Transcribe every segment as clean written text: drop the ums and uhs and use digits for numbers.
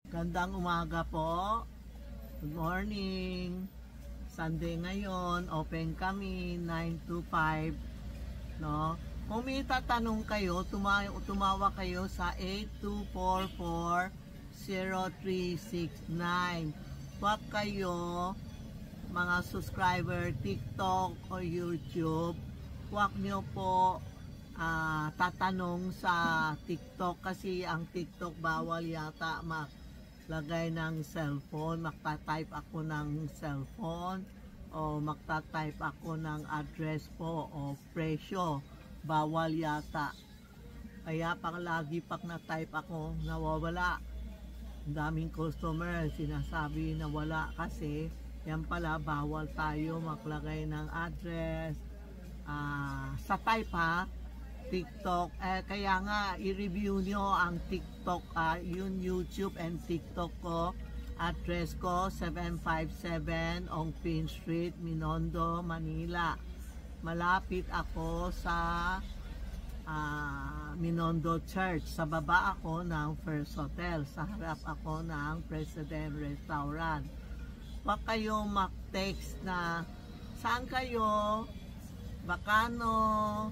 Gandang umaga po. Good morning. Sunday ngayon, open kami 9 to 5, no? Kung may tatanong kayo, tumawa kayo sa 8244-0369. Huwag kayo, mga subscriber, TikTok o YouTube, huwag nyo po tatanong sa TikTok kasi ang TikTok bawal yata maglagay ng cellphone. Magta-type ako ng cellphone o magta-type ako ng address po o presyo. Bawal yata. Kaya lagi pag na-type ako, nawawala. Ang daming customer sinasabi na wala kasi yan pala bawal tayo maglagay ng address sa type ha. TikTok, kaya nga i-review nyo ang TikTok, yung YouTube and TikTok ko. Address ko 757 Ongpin Street, Minondo, Manila. Malapit ako sa Minondo Church. Sa baba ako ng First Hotel. Sa harap ako ng President Restaurant. Huwag kayo mag-text na saan kayo, Bacano,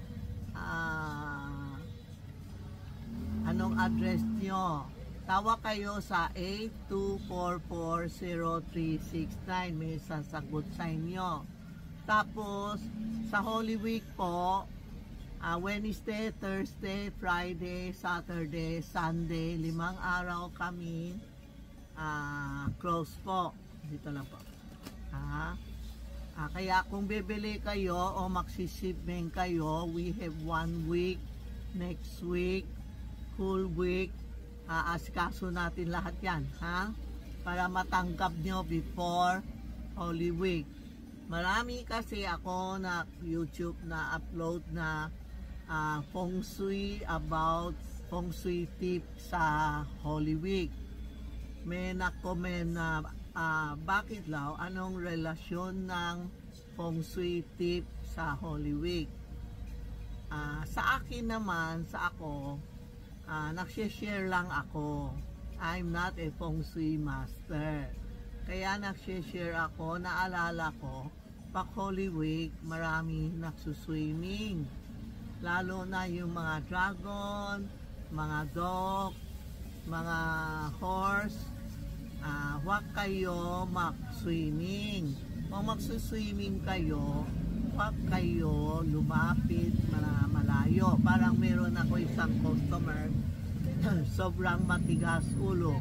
anong address nyo. Tawa kayo sa 8244-0369. May sasagot sa inyo. Tapos sa Holy Week po, Wednesday, Thursday, Friday, Saturday, Sunday, 5 araw kami close po. Dito lang po. Kaya kung bibili kayo o magsisipmeng kayo, we have 1 week, next week, whole week, asikaso natin lahat yan, ha? Para matanggap nyo before Holy Week. Marami kasi ako na YouTube na upload na feng shui, about feng shui tip sa Holy Week. May na-comment na bakit daw, anong relasyon ng feng shui tip sa Holy Week? Sa akin naman, nagsishare lang ako. I'm not a feng shui master. Kaya nagsishare ako, naalala ko, pag Holy Week, marami nagsuswimming. Lalo na yung mga dragon, mga dog, mga horse. Huwag kayo mag-swimming. Kung magsuswimming kayo, huwag kayo lumapit malayo. Parang meron ako isang customer, sobrang matigas ulo.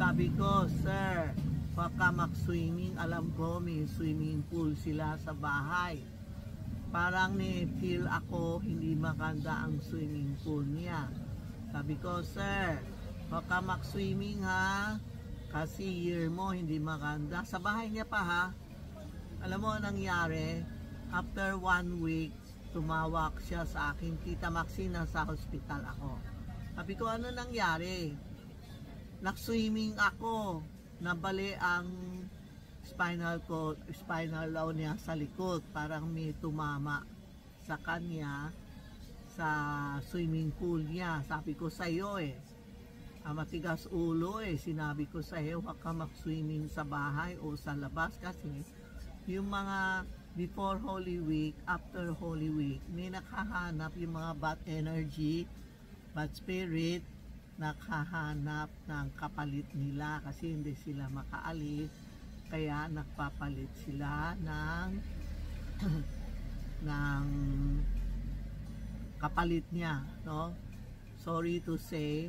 Sabi ko, sir, huwag ka mag-swimming. Alam ko, may swimming pool sila sa bahay. Parang ni-feel ako, hindi maganda ang swimming pool niya. Sabi ko, sir, huwag ka mag-swimming ha. Kasi year mo hindi maganda. Sa bahay niya pa ha. Alam mo nangyari, after 1 week, tumawag siya sa akin. Tita Maxi, nasa hospital ako. Sabi ko, ano nangyari? Nag-swimming ako. Nabali ang spinal daw niya sa likod. Parang may tumama sa kanya sa swimming pool niya. Sabi ko sa'yo matigas ulo sinabi ko sa iyo, huwag ka mag-swimming sa bahay o sa labas kasi yung mga before Holy Week, after Holy Week, may nakahanap yung mga bad energy, bad spirit, nakahanap ng kapalit nila kasi hindi sila makaalis, kaya nagpapalit sila ng ng kapalit niya, no? Sorry to say,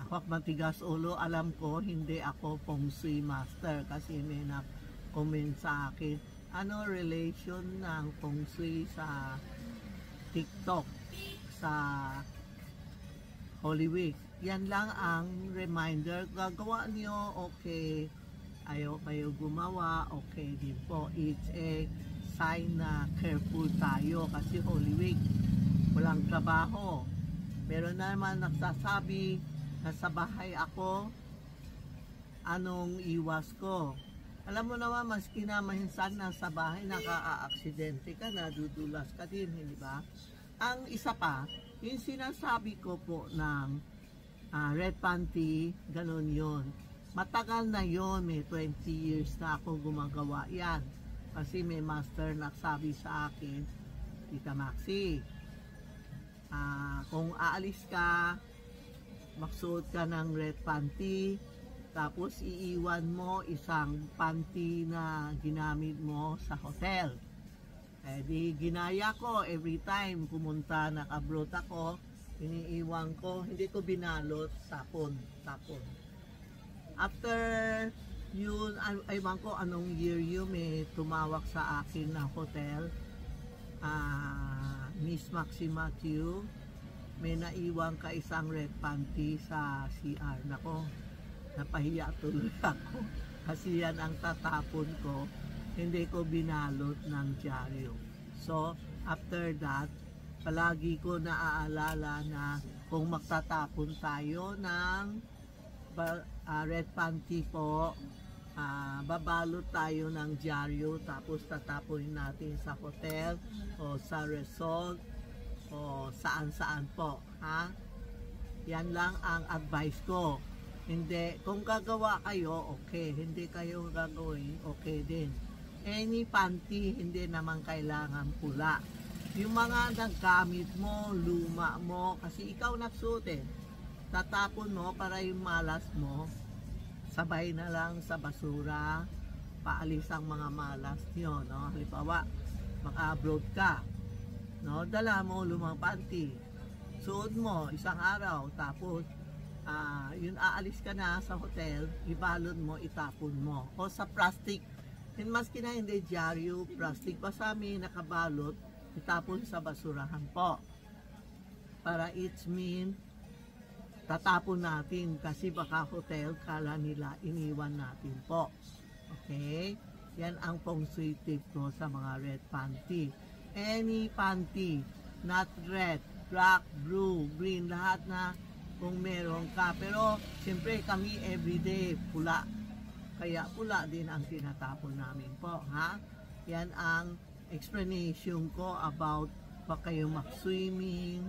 huwag matigas ulo. Alam ko hindi ako feng shui master kasi may na-comment sa akin, ano relation ng feng shui sa TikTok sa Holy Week. Yan lang ang reminder. Gagawa nyo, okay. Ayaw kayo gumawa, okay din po. It's a sign na careful tayo kasi Holy Week, walang trabaho. Meron naman nagsasabi na sa bahay ako, anong iwas ko? Alam mo naman, maski na minsan nasa bahay, naka-aksidente ka, nadudulas ka din, hindi ba? Ang isa pa, yung sinasabi ko po ng red panty, ganun yon. Matagal na yon, may 20 years na ako gumagawa yan. Kasi may master nagsabi sa akin, Tita Maxi, kung aalis ka, magsuot ka ng red panty, tapos iiwan mo isang panty na ginamit mo sa hotel. Eh di ginaya ko, every time pumunta, naka-abroad ako, iniiwan ko, hindi ko binalot, tapon. After yun, aywan ko anong year yun, may tumawag sa akin na hotel, Miss Maxi Matthew, may naiwan ka isang red panty sa CR. Nako, napahiya tuloy ako kasi yan ang tatapon ko, hindi ko binalot ng dyaryo. So after that, palagi ko naaalala na kung magtatapon tayo ng red panty po, babalot tayo ng dyaryo, tapos tatapon natin sa hotel o sa resort o saan po, ha? Yan lang ang advice ko. Hindi, kung gagawa kayo, okay. Hindi kayo gagawin, okay din. Any panty, hindi naman kailangan pula. Yung mga naggamit mo, luma mo, kasi ikaw nagsuot eh. Tatapon mo para yung malas mo, sabay na lang sa basura, paalis ang mga malas nyo, no? Halimbawa, maka-abroad ka, no? Dala mo lumang panty, suot mo isang araw, tapos yun aalis ka na sa hotel, ibalot mo, itapon mo. O sa plastic, maski na hindi dyaryo, plastic pa sa amin, nakabalot, itapon sa basurahan po. Para it's mean, tatapon natin kasi baka hotel, kala nila iniwan natin po. Okay? Yan ang feng shui tip ko sa mga red panty. Any panty, not red, black, blue, green, lahat na kung meron ka. Pero siyempre kami everyday pula. Kaya pula din ang tinatapon namin po. Ha? Yan ang explanation ko about wag kayo mag-swimming,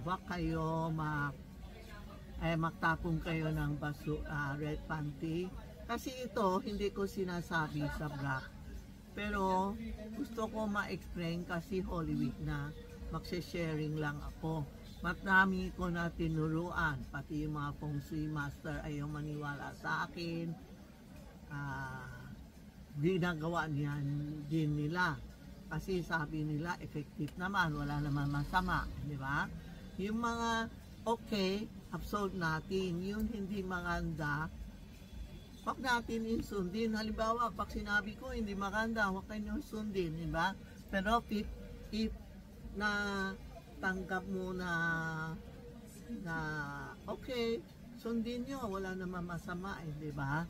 wag kayo magtapon kayo ng red panty. Kasi ito, hindi ko sinasabi sa vlog. Pero gusto ko ma-explain kasi Holy Week na, magse-sharing lang ako. Marami ko na tinuruan, pati yung mga feng shui master ayaw maniwala sa akin. Ginagawa niyan din nila. Kasi sabi nila, effective naman, wala naman masama. Di ba? Yung mga okay, absolve natin. Yung hindi maganda, wag natin insundin. Halimbawa, pag sinabi ko hindi maganda, wag kayo sundin, di ba? Pero if na tanggap mo na okay, sundin nyo, wala naman masama, di ba?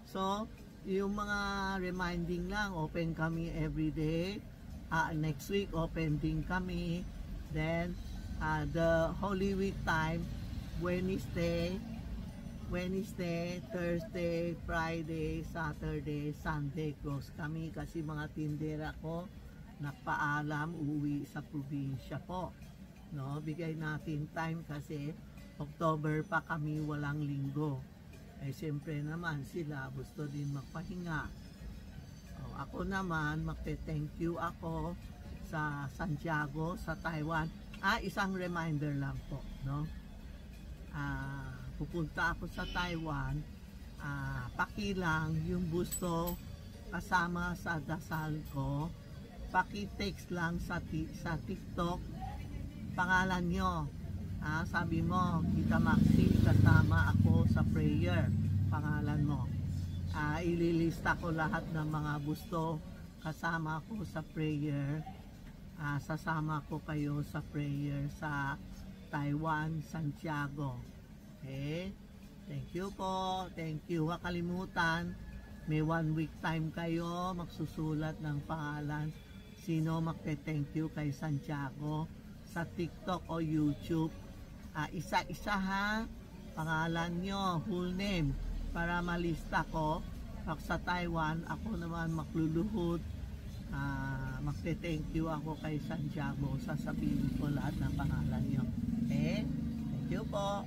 So, yung mga reminding lang, open kami everyday. Next week, open din kami. Then, the Holy Week time, Wednesday, Thursday, Friday, Saturday, Sunday, close kami kasi mga tindera ko nagpaalam, uuwi sa probinsya po. No, bigay natin time kasi October pa kami walang linggo. Eh siyempre naman sila gusto din magpahinga. Ako naman magte-thank you ako sa Santiago, sa Taiwan. Isang reminder lang po, no? Pupunta ako sa Taiwan, pakilang yung gusto kasama sa dasal ko, paki-text lang sa TikTok, pangalan nyo. Sabi mo, Tita Maxi, kasama ako sa prayer, pangalan mo. Ililista ko lahat ng mga gusto kasama ko sa prayer. Sasama ko kayo sa prayer sa Taiwan, Santiago. Okay? Thank you po. Thank you. Huwag kalimutan, may 1 week time kayo magsusulat ng pangalan. Sino magte-thank you kay Santiago sa TikTok o YouTube. Isa-isa ha. Pangalan nyo, full name, para malista ko. Pag sa Taiwan, ako naman magluluhod. Magte-thank you ako kay Santiago. Sasabihin ko lahat ng pangalan nyo. Okay? Thank you po.